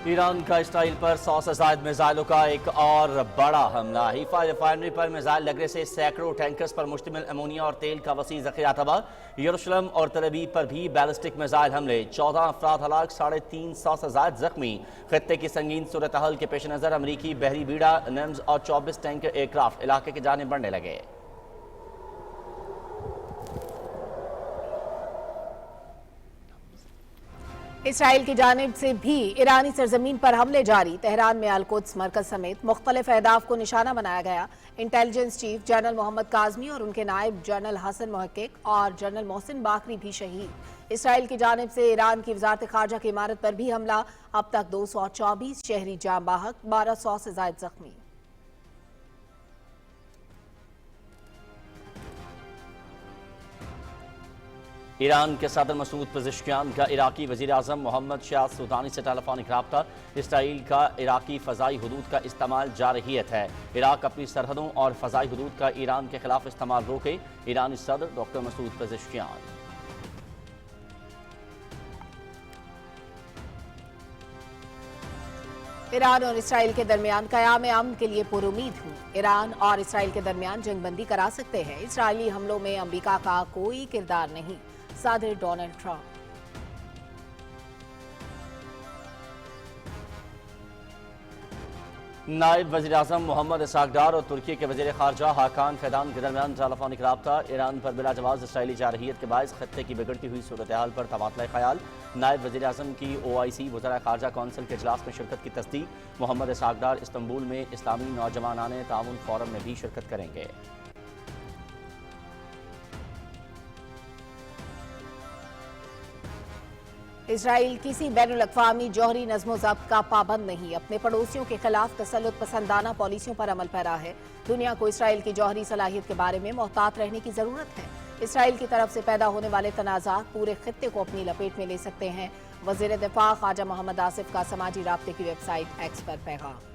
ایران کا اسرائیل پر 100 سے زائد میزائلوں کا ایک اور بڑا حملہ۔ حیفا ریفائنری پر میزائل لگنے سے سینکڑوں ٹینکرز پر مشتمل امونیا اور تیل کا وسیع ذخیرہ تباہ۔ یروشلم اور تل ابیب پر بھی بیلسٹک میزائل حملے، 14 افراد ہلاک، 350 سے زائد زخمی۔ خطے کی سنگین صورتحال کے پیش نظر امریکی بحری بیڑا نیمز اور 24 ٹینکر ایئرکرافٹ علاقے کی جانب بڑھنے لگے۔ اسرائیل کی جانب سے بھی ایرانی سرزمین پر حملے جاری۔ تہران میں القدس مرکز سمیت مختلف اہداف کو نشانہ بنایا گیا۔ انٹیلیجنس چیف جنرل محمد کاظمی اور ان کے نائب جنرل حسن محقق اور جنرل محسن باقری بھی شہید۔ اسرائیل کی جانب سے ایران کی وزارت خارجہ کی عمارت پر بھی حملہ، اب تک 224 شہری جاں بحق، 1200 سے زائد زخمی۔ ایران کے صدر مسعود پزشکیان کا عراقی وزیر اعظم محمد شیعہ سودانی سے ٹیلی فونک رابطہ۔ اسرائیل کا عراقی فضائی حدود کا استعمال جارحیت ہے، عراق اپنی سرحدوں اور فضائی حدود کا ایران کے خلاف استعمال روکے، ایرانی صدر ڈاکٹر مسعود پزشکیان۔ ایران اور اسرائیل کے درمیان قیام امن کے لیے پرامید ہوں۔ ایران اور اسرائیل کے درمیان جنگ بندی کرا سکتے ہیں۔ اسرائیلی حملوں میں امریکہ کا کوئی کردار نہیں، صدر ڈونلڈ ٹرمپ۔ نائب وزیر اعظم محمد اسحاق ڈار اور ترکی کے وزیر خارجہ حاکان فیدان کے درمیان ٹیلی فونک رابطہ۔ ایران پر بلا جواز اسرائیلی جارحیت کے باعث خطے کی بگڑتی ہوئی صورتحال پر تبادلہ خیال۔ نائب وزیر اعظم کی OIC وزراء خارجہ کونسل کے اجلاس میں شرکت کی تصدیق۔ محمد اسحاق ڈار استنبول میں اسلامی نوجوانان تعاون فورم میں بھی شرکت کریں گے۔ اسرائیل کسی بین الاقوامی جوہری نظم و ضبط کا پابند نہیں، اپنے پڑوسیوں کے خلاف تسلط پسندانہ پالیسیوں پر عمل پیرا ہے۔ دنیا کو اسرائیل کی جوہری صلاحیت کے بارے میں محتاط رہنے کی ضرورت ہے۔ اسرائیل کی طرف سے پیدا ہونے والے تنازعات پورے خطے کو اپنی لپیٹ میں لے سکتے ہیں۔ وزیر دفاع خواجہ محمد آصف کا سماجی رابطے کی ویب سائٹ ایکس پر پیغام۔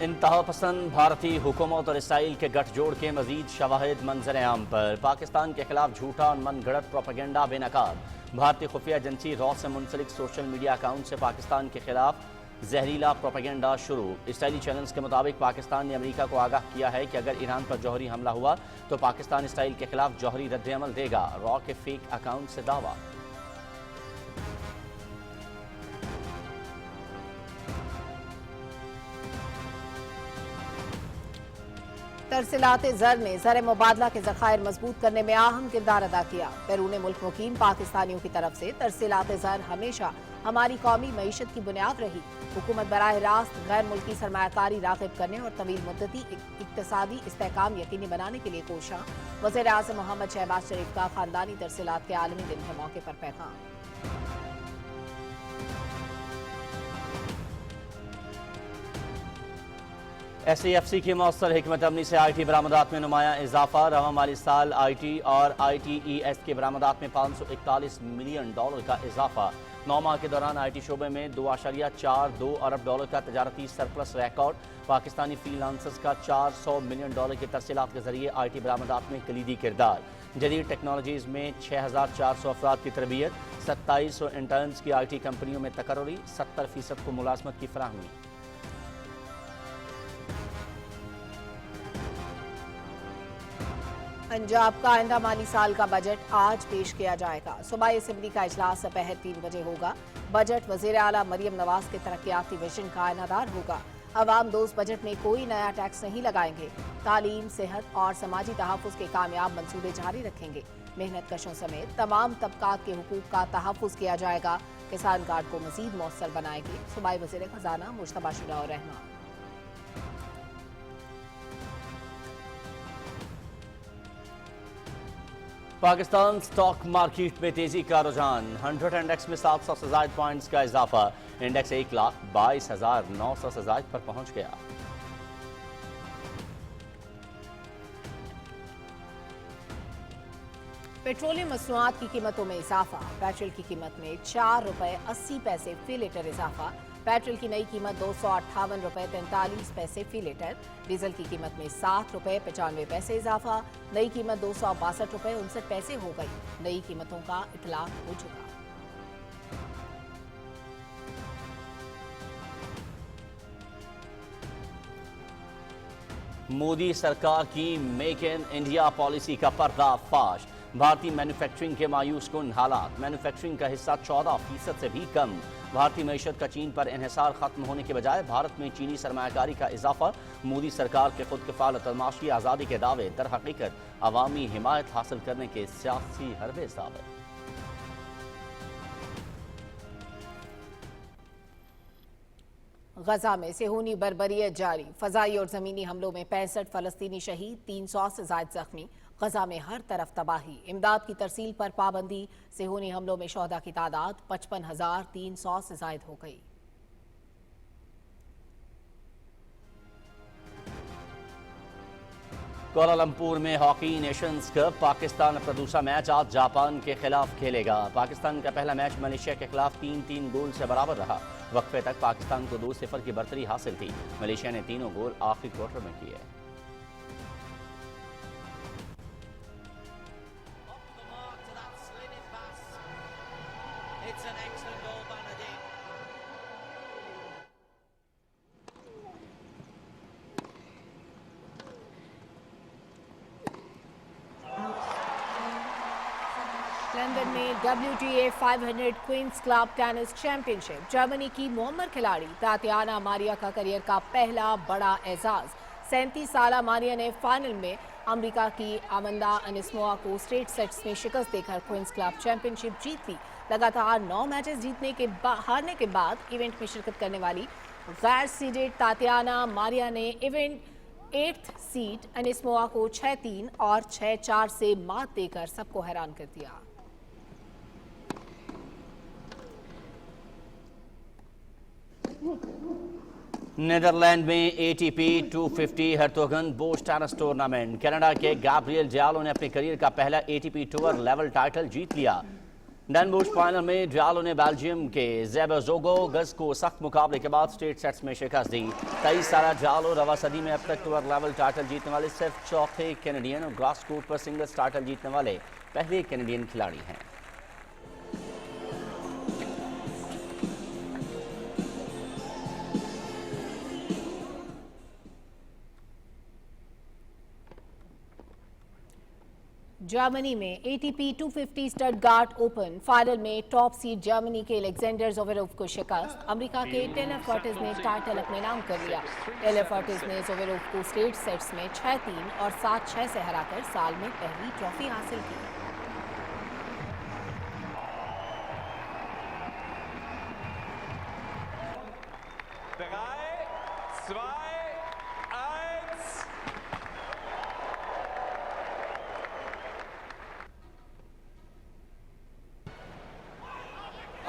انتہا پسند بھارتی حکومت اور اسرائیل کے گٹھ جوڑ کے مزید شواہد منظر عام پر۔ پاکستان کے خلاف جھوٹا اور من گھڑت پروپیگنڈا بے نقاب۔ بھارتی خفیہ ایجنسی را سے منسلک سوشل میڈیا اکاؤنٹ سے پاکستان کے خلاف زہریلا پروپیگنڈا شروع۔ اسرائیلی چینلز کے مطابق پاکستان نے امریکہ کو آگاہ کیا ہے کہ اگر ایران پر جوہری حملہ ہوا تو پاکستان اسرائیل کے خلاف جوہری رد عمل دے گا۔ را کے فیک اکاؤنٹ سے دعویٰ۔ ترسیلات زر نے زر مبادلہ کے ذخائر مضبوط کرنے میں اہم کردار ادا کیا۔ بیرون ملک مقیم پاکستانیوں کی طرف سے ترسیلات زر ہمیشہ ہماری قومی معیشت کی بنیاد رہی۔ حکومت براہ راست غیر ملکی سرمایہ کاری راغب کرنے اور طویل مدتی اقتصادی استحکام یقینی بنانے کے لیے کوشاں۔ وزیر اعظم محمد شہباز شریف کا خاندانی ترسیلات کے عالمی دن کے موقع پر پیغام۔ SAFC کی مؤثر حکمت عملی سے IT برآمدات میں نمایاں اضافہ۔ رواں مالی سال IT اور ITES کے برآمدات میں $541 ملین کا اضافہ۔ 9 ماہ کے دوران IT شعبے میں $2.42 ارب کا تجارتی surplus record. Pakistani free lancers کا $400 ملین کی ترسیلات کے ذریعے IT برآمدات میں کلیدی کردار۔ جدید ٹیکنالوجیز میں 6400 افراد کی تربیت، 2700 انٹرنز کی IT کمپنیوں میں تقرری، 70% کو ملازمت کی فراہمی۔ پنجاب کا آئندہ مالی سال کا بجٹ آج پیش کیا جائے گا۔ صوبائی اسمبلی کا اجلاس دوپہر 3 بجے ہوگا۔ بجٹ وزیر اعلیٰ مریم نواز کے ترقیاتی ویژن کا انعدار ہوگا۔ عوام دوست بجٹ میں کوئی نیا ٹیکس نہیں لگائیں گے۔ تعلیم، صحت اور سماجی تحفظ کے کامیاب منصوبے جاری رکھیں گے۔ محنت کشوں سمیت تمام طبقات کے حقوق کا تحفظ کیا جائے گا۔ کسان کارڈ کو مزید مؤثر بنائیں گے۔ صوبائی وزیر خزانہ مجتبیٰ شجاع الرحمان۔ پاکستان سٹاک مارکیٹ میں تیزی کا رجحان۔ 100 انڈیکس میں 700 سے زائد پوائنٹس کا اضافہ۔ انڈیکس 1,22,900 سے زائد پر پہنچ گیا۔ پیٹرولیم مصنوعات کی قیمتوں میں اضافہ۔ پیٹرول کی قیمت میں 4 روپے 80 پیسے فی لیٹر اضافہ۔ पेट्रोल की नई कीमत 258 रुपए 43 पैसे फी लीटर, डीजल की कीमत में 7 रुपए 95 पैसे इजाफा, नई कीमत 262 रुपए 59 पैसे हो गई। नई कीमतों का इतलाक हो चुका। मोदी सरकार की मेक इन इंडिया पॉलिसी का पर्दाफाश, भारतीय मैन्युफैक्चरिंग के मायूस कुन हालात, मैन्युफैक्चरिंग का हिस्सा 14% से भी कम। भारतीय मईशत का चीन पर इन्हिसार खत्म होने के बजाय भारत में चीनी सरमायाकारी का इजाफा, मोदी सरकार के खुद कफालत और माशी आज़ादी के दावे दर हकीकत अवामी हिमायत हासिल करने के सियासी हरबे साबित। गजा में सेहूनी बर्बरियत जारी, फजाई और जमीनी हमलों में 65 फलस्तीनी शहीद, 300 से ज्यादा जख्मी। गजा में हर तरफ तबाही, इमदाद की तरसील पर पाबंदी, सेहूनी हमलों में शोहदा की तादाद 55,300 से ज्यादा हो गई। कोलालंपुर में हॉकी नेशंस कप, पाकिस्तान अपना दूसरा मैच आज जापान के खिलाफ खेलेगा। पाकिस्तान का पहला मैच मलेशिया के खिलाफ 3-3 गोल से बराबर रहा। वक्फे तक पाकिस्तान को 2-0 की बढ़तरी हासिल थी। मलेशिया ने तीनों गोल आखिरी क्वार्टर में किए। लंदन में WTA 500 Queen's club tennis championship, Germany की मोहम्मद खिलाड़ी तातियाना मारिया का करियर का पहला बड़ा एजाज। 37 साला मारिया ने फाइनल में अमेरिका की आमंदा अनिस्मोआ को स्ट्रेट सेट्स में शिकस्त देकर क्वींस क्लब चैंपियनशिप जीत ली। लगातार 9 मैचेस हारने के बाद इवेंट में शिरकत करने वाली गैर सीडेड तातियाना मारिया ने इवेंट 8th सीड अनिस्मोआ को 6-3 और 6-4 से मात देकर सबको हैरान कर दिया। नीदरलैंड में ATP 250 हर्तोगन बोश टेनिस टूर्नामेंट, कनाडा के गैब्रियल डियालो ने अपने करियर का पहला ATP टूर लेवल टाइटल जीत लिया। डन बोश फाइनल में डियालो ने बेल्जियम के ज़ेबरज़ोगोगस को सख्त मुकाबले के बाद स्ट्रेट सेट्स में शिकस्त दी। 23 साला डियालो रवा सदी में अब तक टूर लेवल टाइटल जीतने वाले सिर्फ चौथे कैनेडियन और ग्रास कोर्ट पर सिंगल्स टाइटल जीतने वाले पहले कैनेडियन खिलाड़ी हैं। जर्मनी में ATP 250 स्टटगार्ट ओपन फाइनल में टॉप सीड जर्मनी के अलेक्जेंडर ज़ोवेरेव को शिकस्त। अमेरिका के टेलर फर्टिज ने टाइटल अपने नाम कर लिया। टेलर फर्टिज ने ज़ोवेरेव को स्ट्रेट सेट्स में 6-3 और 7-6 से हराकर साल में पहली ट्रॉफी हासिल की।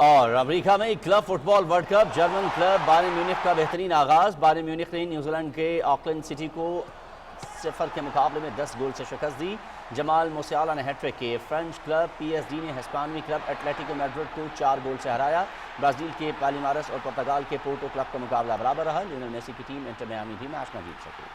और अमेरिका में club football world cup, German club Bayern Munich का बेहतरीन आगाज। बायर्न म्यूनिख ने न्यूजीलैंड के ऑकलैंड सिटी को 0 के मुकाबले में 10 गोल से शिकस्त दी। जमाल मुसियाला ने हैट्रिक किए। फ्रेंच क्लब PSG ने हिस्पानवी क्लब एटलेटिको मैड्रिड को 4 गोल से हराया। ब्राजील के पालिमारस और पुर्तगाल के पोर्टो क्लब का मुकाबला बराबर रहा। लियोनेल मेसी की टीम इंटर मियामी भी मैच न जीत सकी।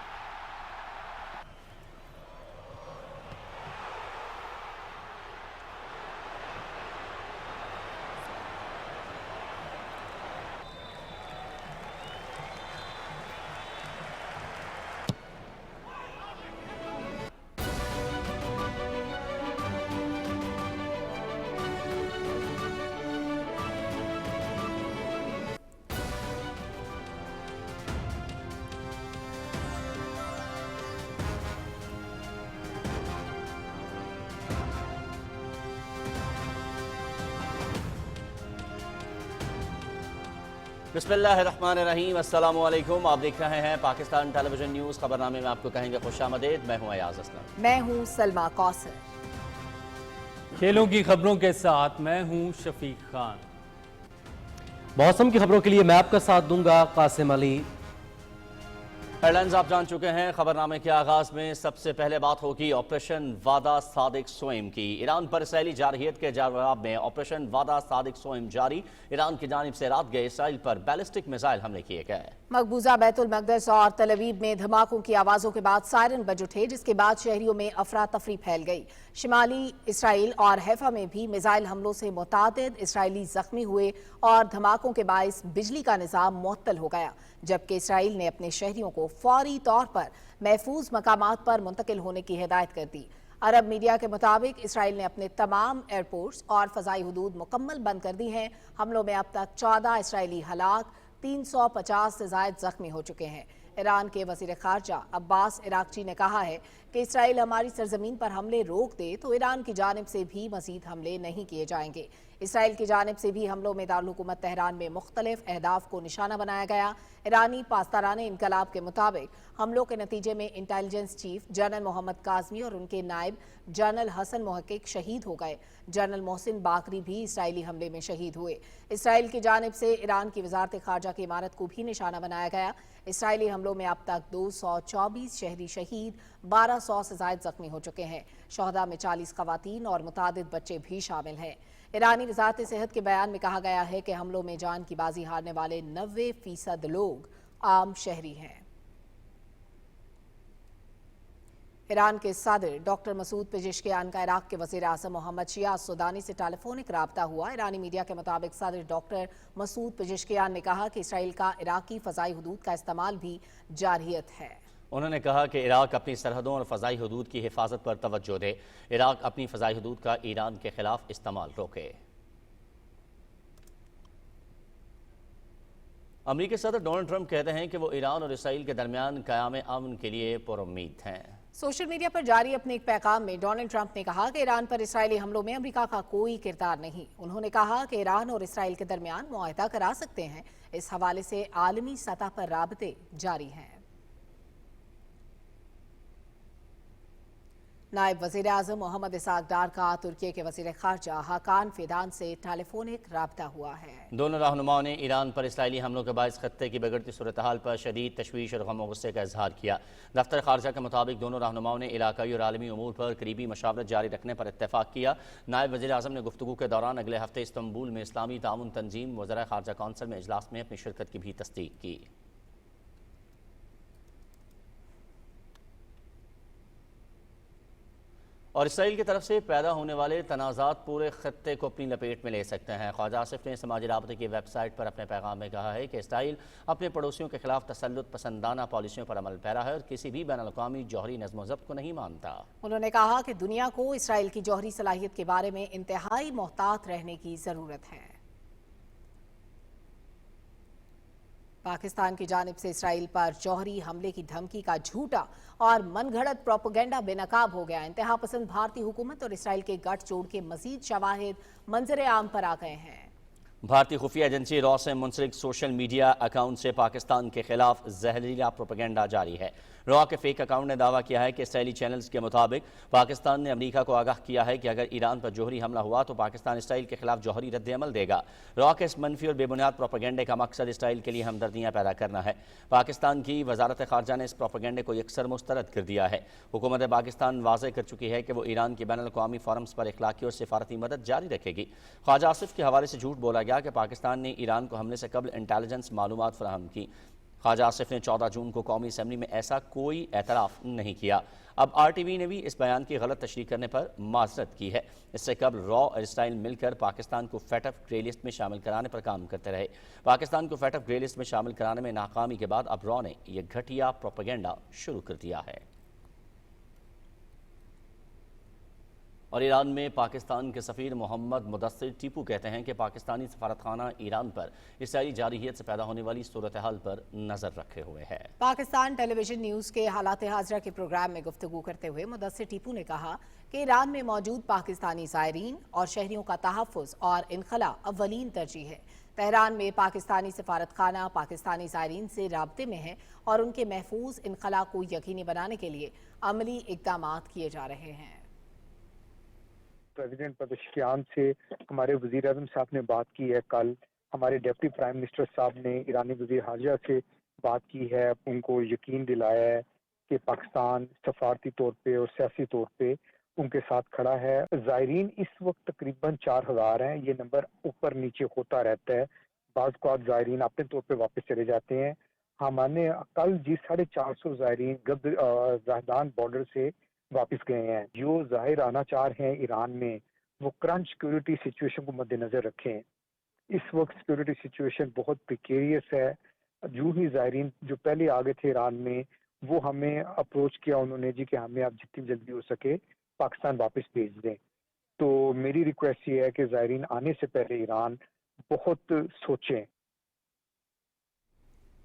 बिस्मिल्लाहिर्रहमानिर्रहीम, अस्सलाम वालेकुम। आप देख रहे हैं पाकिस्तान टेलीविजन न्यूज़। खबरनामे में आपको कहेंगे खुशामदीद। मैं हूं अयाज असलम। मैं हूं सलमा कौसर। खेलों की खबरों के साथ मैं हूं शफीक खान। मौसम की खबरों के लिए मैं आपका साथ दूंगा कासिम अली। हेडलाइंस आप जान चुके हैं। खबरनामे के आगाज में सबसे पहले बात होगी ऑपरेशन वादा सादिक सोइम की। ईरान पर इसराइली जारहियत के जवाब में ऑपरेशन वादा सादिक सोइम जारी। ईरान की जानिब से रात गए इसराइल पर बैलिस्टिक मिसाइल हमले किए गए। मकबूजा बैतुल मकदस और तल अवीव में धमाकों की आवाजों के बाद सायरन बज उठे, जिसके बाद शहरियों में अफरा तफरी फैल गई। शिमाली इसराइल और हैफा में भी मिसाइल हमलों से मुतादिद इसराइली जख्मी हुए और धमाकों के बायस बिजली का निजाम मुअत्तल हो गया, जबकि इसराइल ने अपने शहरियों को फौरी तौर पर महफूज मकामात पर मुंतकिल होने की हिदायत कर दी। अरब मीडिया के मुताबिक इसराइल ने अपने तमाम एयरपोर्ट्स और फजाई हुदूद मुकम्मल बंद कर दी हैं। हमलों में अब तक 14 इसराइली हलाक, 350 से ज्यादा जख्मी हो चुके हैं। ईरान के वजीर खारजा अब्बास इराक्ची ने कहा है कि इसराइल हमारी सरजमीन पर हमले रोक दे तो ईरान की जानिब से भी मजीद हमले नहीं किए जाएंगे। इसराइल की जानिब से भी हमलों में दारुल हुकूमत तेहरान में मुख्तलिफ अहदाफ को निशाना बनाया गया। ईरानी पासदाराने इनकलाब के मुताबिक हमलों के नतीजे में intelligence chief general Mohammad Kazmi और उनके नायब जनरल हसन मोहक्किक शहीद हो गए। जनरल मोहसिन बाकरी भी इसराइली हमले में शहीद हुए। इसराइल की जानिब से ईरान की वजारत खारजा की इमारत को भी निशाना बनाया गया। इसराइली हमलों में अब तक 224 शहरी शहीद, 1200 से ज्यादा जख्मी हो चुके हैं। शहदा में 40 खवातीन और मुतादिद बच्चे भी शामिल हैं। ईरानी वजारत सेहत के बयान में कहा गया है कि हमलों में जान की बाजी हारने वाले 90% लोग आम शहरी हैं। ईरान के सदर डॉक्टर मसूद पेजेश्कियान का इराक के वजीर आज़म मोहम्मद शिया सुदानी से टेलीफोनिक राब्ता हुआ। ईरानी मीडिया के मुताबिक सदर डॉक्टर मसूद पेजेश्कियान ने कहा कि इसराइल का इराकी फजाई हुदूद का इस्तेमाल भी जारहियत है। उन्होंने कहा कि इराक अपनी सरहदों और फ़ज़ाई हुदूद की हिफाजत पर तवज्जो दे। इराक अपनी फ़ज़ाई हुदूद का ईरान के खिलाफ इस्तेमाल रोके। अमरीकी सदर डोनाल्ड ट्रंप कहते हैं कि वो ईरान और इसराइल के दरमियान क़याम अमन के लिए पुरुम्मीद हैं। सोशल मीडिया पर जारी अपने एक पैगाम में डोनाल्ड ट्रंप ने कहा कि ईरान पर इसराइली हमलों में अमेरिका का कोई किरदार नहीं। उन्होंने कहा कि ईरान और इसराइल के दरमियान मुआहदा करा सकते हैं। इस हवाले से आलमी सतह पर राबते जारी हैं। नायब वज़ीर आज़म मोहम्मद इसाक डार का तुर्की के वज़ीर ख़ारजा हाकान फिदान से टेलीफोनिक राब्ता हुआ है। दोनों रहनुमाओं ने ईरान पर इसराइली हमलों के बायस खत्ते की बिगड़ती सूरत हाल पर शदीद तशवीश और गम और गुस्से का इजहार किया। दफ्तर ख़ारजा के मुताबिक दोनों रहनुमाओं ने इलाकाई और आलमी उमूर पर करीबी मशावरत जारी रखने पर इत्तेफाक किया। नायब वज़ीर आज़म ने गुफ्तगू के दौरान अगले हफ्ते इस्तंबुल में इस्लामी ताउन तंजीम वज़राए ख़ारजा कौंसिल में इजलास में अपनी शिरकत की भी तस्दीक की। और इसराइल की तरफ से पैदा होने वाले तनाज़ात पूरे खत्ते को अपनी लपेट में ले सकते हैं। ख्वाजा आसिफ ने समाजी राबते की वेबसाइट पर अपने पैगाम में कहा है कि इसराइल अपने पड़ोसियों के खिलाफ तसल्लुत पसंदाना पॉलिसियों पर अमल पैरा है और किसी भी बैन अल-अक़वामी जौहरी नज़्म व ज़ब्त को नहीं मानता। उन्होंने कहा कि दुनिया को इसराइल की जौहरी सलाहियत के बारे में इंतहाई मोहतात रहने की ज़रूरत है। पाकिस्तान की जानिब से इसराइल पर जौहरी हमले की धमकी का झूठा और मनगढ़ंत प्रोपेगेंडा बेनकाब हो गया। इंतहा पसंद भारतीय हुकूमत और इसराइल के गठजोड़ के मजीद शवाहिद मंजर आम पर आ गए हैं। भारतीय खुफिया एजेंसी रॉ से मुंसलिक सोशल मीडिया अकाउंट से पाकिस्तान के खिलाफ जहरीला प्रोपेगेंडा जारी है। रॉ के फेक अकाउंट ने दावा किया है कि इसराइली चैनल्स के मुताबिक पाकिस्तान ने अमेरिका को आगाह किया है कि अगर ईरान पर जौहरी हमला हुआ तो पाकिस्तान इसराइल के खिलाफ जौहरी रद्द-ए-अमल देगा। रॉ के इस मनफी और बेबुनियाद प्रोपेगेंडे का मकसद इसराइल के लिए हमदर्दियाँ पैदा करना है। पाकिस्तान की वजारत खारजा ने इस प्रोपेगेंडे को यकसर मुस्तरद कर दिया है। हुकूमत पाकिस्तान वाज़ेह कर चुकी है कि वो ईरान की बैन अल-अक़वामी फोरम्स पर इखलाकी और सिफारती मदद जारी रखेगी। ख्वाजा आसिफ के हवाले से झूठ बोला गया कि पाकिस्तान ने ईरान को हमले से कबल इंटेलिजेंस मालूमात फराहम की। ख्वाजा आसिफ ने 14 जून को कौमी असम्बली में ऐसा कोई एतराफ़ नहीं किया। अब RTV ने भी इस बयान की गलत तशरीह करने पर माजरत की है। इससे कबल रॉ और इसराइल मिलकर पाकिस्तान को फेटफ ग्रे लिस्ट में शामिल कराने पर काम करते रहे। पाकिस्तान को फेटफ ग्रे लिस्ट में शामिल कराने में नाकामी के बाद अब रॉ ने यह घटिया प्रोपेगेंडा शुरू कर दिया है। और ईरान में पाकिस्तान के सफ़ीर मोहम्मद मुदस्सिर टीपू कहते हैं कि पाकिस्तानी सफारतखाना ईरान पर इसराइली जारहियत से पैदा होने वाली सूरत हाल पर नज़र रखे हुए है। पाकिस्तान टेलीविजन न्यूज़ के हालात हाज़िरा के प्रोग्राम में गुफ्तगू करते हुए मुदस्सिर टीपू ने कहा कि ईरान में मौजूद पाकिस्तानी ज़ायरीन और शहरियों का तहफ़्फ़ुज़ और इनखला अव्वलीन तरजीह है। तेहरान में पाकिस्तानी सफारतखाना पाकिस्तानी ज़ायरीन से राब्ते में है और उनके महफूज इनखला को यकीनी बनाने के लिए अमली इक़दामात किए जा रहे हैं। प्रेसिडेंट पेजेश्कियान से हमारे वजीर आज़म साहब ने बात की है। कल हमारे डिप्टी प्राइम मिनिस्टर साहब ने ईरानी वजीर हारजा से बात की है, उनको यकीन दिलाया है कि पाकिस्तान सफारती तौर पे और सियासी तौर पे उनके साथ खड़ा है। ज़ायरीन इस वक्त तकरीबन 4000 हैं, ये नंबर ऊपर नीचे होता रहता है। बाज़ औक़ात ज़ायरीन अपने तौर पे वापस चले जाते हैं। हमने कल जी 450 ज़ायरीन ज़हदान बॉर्डर से वापस गए हैं। जो ज़ाहिर आनाचार हैं ईरान में, वो करंट सिक्योरिटी सिचुएशन को मद्देनज़र रखें। इस वक्त सिक्योरिटी सिचुएशन बहुत प्रिकेरियस है। जो ही ज़ायरीन जो पहले आ गए थे ईरान में, वो हमें अप्रोच किया उन्होंने जी कि हमें आप जितनी जल्दी हो सके पाकिस्तान वापस भेज दें। तो मेरी रिक्वेस्ट ये है कि ज़ायरीन आने से पहले ईरान बहुत सोचें।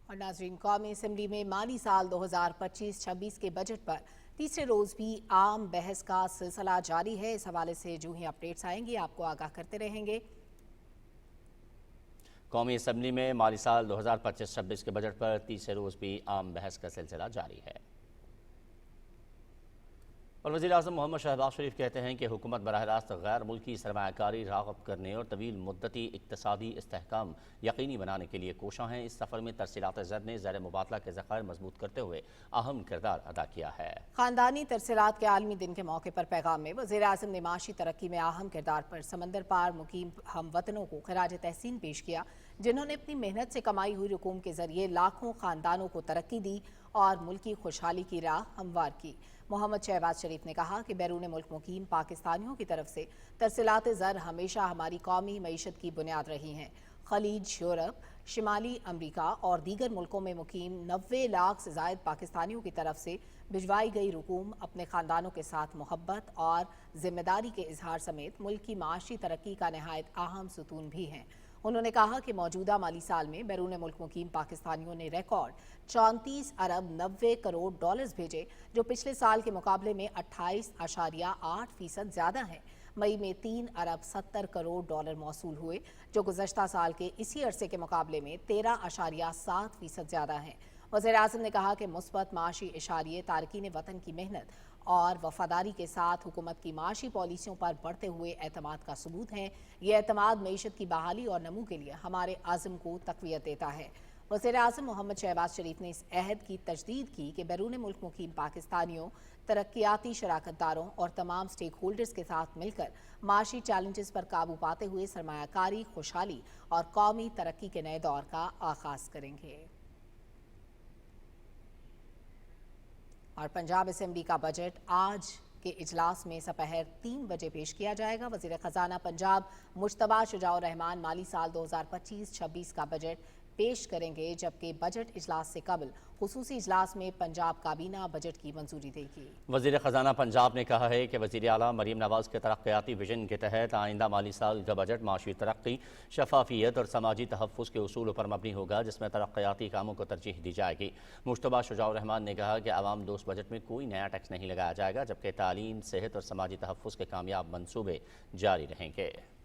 और नाज़रीन, कौमी असम्बली में माली साल 2025-26 के बजट पर तीसरे रोज भी आम बहस का सिलसिला जारी है। इस हवाले से जो ही अपडेट्स आएंगी आपको आगाह करते रहेंगे। कौमी असम्बली में माली साल 2025-26 के बजट पर तीसरे रोज भी आम बहस का सिलसिला जारी है और वज़ीर-ए-आज़म मोहम्मद शहबाज शरीफ कहते हैं कि हुकूमत बराह रास्त गैर मुल्की सरमायाकारी राग़ब करने और तवील मुद्दती इक़्तिसादी इस्तेहकाम यकीनी बनाने के लिए कोशां हैं। इस सफ़र में तरसीलात ज़र ने ज़र मुबादला के ज़खायर मजबूत करते हुए अहम किरदार अदा किया है। खानदानी तरसीलात के आलमी दिन के मौके पर पैगाम में वज़ीर-ए-आज़म ने माशी तरक्की में अहम किरदार पर समंदर पार मुकीम हम वतनों को खिराज तहसीन पेश किया, जिन्होंने अपनी मेहनत से कमाई हुई रकूम के जरिए लाखों खानदानों को तरक्की दी और मुल्क की खुशहाली की राह हमवार की। मोहम्मद शहबाज शरीफ ने कहा कि बैरून मुल्क मुकीम पाकिस्तानियों की तरफ से तरसीलात ज़र हमेशा हमारी कौमी मईशत की बुनियाद रही हैं। खलीज, यूरोप, शिमाली अमरीका और दीगर मुल्कों में मुकीम 90 लाख से ज़ायद पाकिस्तानियों की तरफ से भिजवाई गई रकूम अपने ख़ानदानों के साथ मोहब्बत और ज़िम्मेदारी के इजहार समेत मुल्क की माशी तरक्की का नहायत अहम सुतून भी हैं। उन्होंने कहा कि मौजूदा माली साल में बैरून मुल्क मुकीम पाकिस्तानियों ने रिकॉर्ड 34 अरब 90 करोड़ डॉलर्स भेजे, जो पिछले साल के मुकाबले में 28.8% ज़्यादा हैं। मई में 3 अरब 70 करोड़ डॉलर मौसूल हुए, जो गुज़श्ता साल के इसी अरसे के मुकाबले में 13.7% ज़्यादा हैं। वज़ीर-ए-आज़म ने कहा कि मुस्बत माशी इशारिये तारकीन वतन की मेहनत और वफादारी के साथ हुकूमत की माशी पॉलिसियों पर बढ़ते हुए एतमाद का सबूत हैं। ये एतमाद मईशत की बहाली और नमू के लिए हमारे आज़म को तक़वियत देता है। वज़ीर-ए-आज़म मोहम्मद शहबाज शरीफ ने इस अहद की तजदीद की कि बैरून मुल्क मुकीम पाकिस्तानियों, तरक्याती शराकतदारों और तमाम स्टेक होल्डर्स के साथ मिलकर माशी चैलेंजेस पर काबू पाते हुए सरमायाकारी, खुशहाली और कौमी तरक्की के नए दौर का आगाज़ करेंगे। और पंजाब असेंबली का बजट आज के इजलास में सपहर 3 बजे पेश किया जाएगा। वज़ीर ख़जाना पंजाब मुश्तबा शुजाउर रहमान माली साल 2025-26 का बजट पेश करेंगे, जबकि बजट इजलास से कबल खुसूसी इजलास में पंजाब काबीना बजट की मंजूरी देगी। वज़ीर ख़जाना पंजाब ने कहा है कि वज़ीर आला मरीम नवाज़ के तरक्याती विजन के तहत आइंदा माली साल का बजट माशी तरक्की, शफाफियत और समाजी तहफ़्फ़ुज़ के उसूलों पर मबनी होगा, जिसमें तरक्याती कामों को तरजीह दी जाएगी। मुश्तबा शुजाउर रहमान ने कहा कि आवाम दोस्त बजट में कोई नया टैक्स नहीं लगाया जाएगा, जबकि तालीम, सेहत और समाजी तहफ़्फ़ुज़ के कामयाब मनसूबे जारी रहेंगे।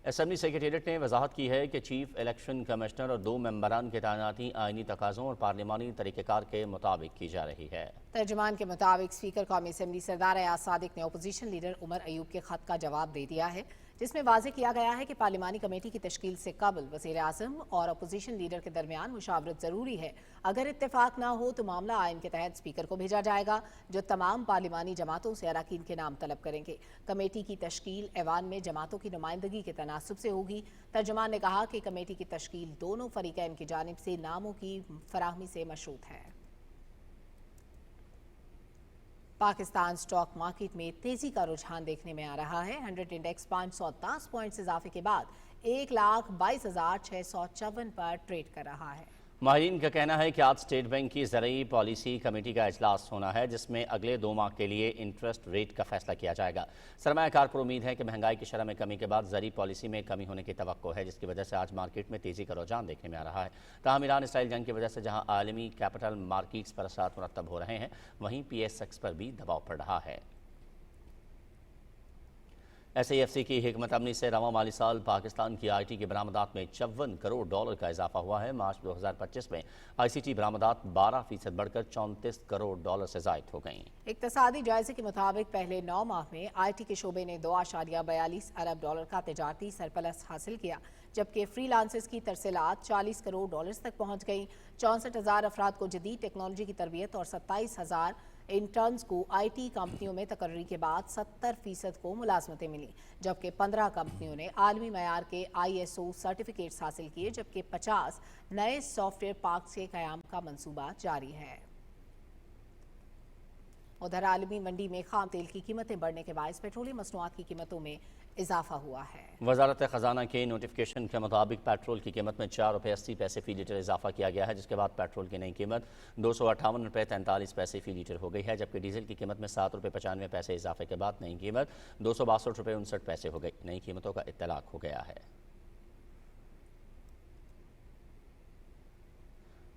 असेंबली सेक्रेटेरिएट ने वजाहत की है कि चीफ इलेक्शन कमिश्नर और 2 मेंबरान की तैनाती आइनी तकाज़ों और पार्लिमानी तरीक़ेकार के मुताबिक की जा रही है। तर्जुमान के मुताबिक स्पीकर कौमी असेंबली सरदार अयाज सादिक ने अपोजिशन लीडर उमर अयूब के खत का जवाब दे दिया है, जिसमें वाज़ेह किया गया है कि पार्लिमानी कमेटी की तश्कील से कबल वज़ीर आज़म और अपोजिशन लीडर के दरमियान मुशावरत ज़रूरी है। अगर इत्तेफाक ना हो तो मामला आइन के तहत स्पीकर को भेजा जाएगा, जो तमाम पार्लिमानी जमातों से अरकान के नाम तलब करेंगे। कमेटी की तश्कील ऐवान में जमातों की नुमाइंदगी के तनासुब से होगी। तर्जुमान ने कहा कि कमेटी की तश्कील दोनों फरीकैन की जानिब से नामों की फराहमी से मशरूत है। पाकिस्तान स्टॉक मार्केट में तेजी का रुझान देखने में आ रहा है। 100 इंडेक्स 510 पॉइंट्स इजाफे के बाद 1,22,654 पर ट्रेड कर रहा है। माहिरीन का कहना है कि आज स्टेट बैंक की ज़रूरी पॉलिसी कमेटी का इजलास होना है, जिसमें अगले 2 माह के लिए इंटरेस्ट रेट का फैसला किया जाएगा। सरमायाकार पर उम्मीद है कि महंगाई की शरह में कमी के बाद ज़रूरी पॉलिसी में कमी होने की तवक्को है, जिसकी वजह से आज मार्केट में तेज़ी का रुझान देखने में आ रहा है। ताहम ईरान इसराइल जंग की वजह से जहाँ आलमी कैपिटल मार्केट्स पर असरात मुरतब हो रहे हैं, वहीं PSX पर भी दबाव पड़ रहा है। SAFC की हिकमत अमली से रवां माली साल पाकिस्तान की IT की बरामदात में $54 करोड़ का इजाफा हुआ है। मार्च 2025 में ICT बरामदात 12% बढ़कर $34 करोड़ से जायद हो गईं। इक्तसादी जायजे के मुताबिक पहले 9 माह में IT के शोबे ने $2.42 अरब का तिजारती सरप्लस हासिल किया, जबकि फ्रीलांसर्स की तरसीलात $40 करोड़ तक पहुंच गई। 64,000 अफराद को जदीद टेक्नोलॉजी की तरबियत और 27,000 इंटर्न्स को IT कंपनियों में तकर्री के बाद 70% को मुलाजमतें मिली, जबकि 15 कंपनियों ने आलमी मयार के ISO सर्टिफिकेट्स हासिल किए, जबकि 50 नए सॉफ्टवेयर पार्क्स के क़याम का मंसूबा जारी है। उधर आलमी मंडी में खाम तेल की कीमतें बढ़ने के बायस पेट्रोलियम मसनूआत की कीमतों में इजाफा हुआ है। वजारत खजाना के नोटिफिकेशन के मुताबिक पेट्रोल की कीमत में ₹4.80 फी लीटर इजाफा किया गया है, जिसके बाद पेट्रोल की नई कीमत ₹258.43 फी लीटर हो गई है, जबकि डीजल की कीमत में ₹7.95 इजाफे के बाद नई कीमत ₹262.59 हो गई। नई कीमतों का इत्तलाक हो गया है।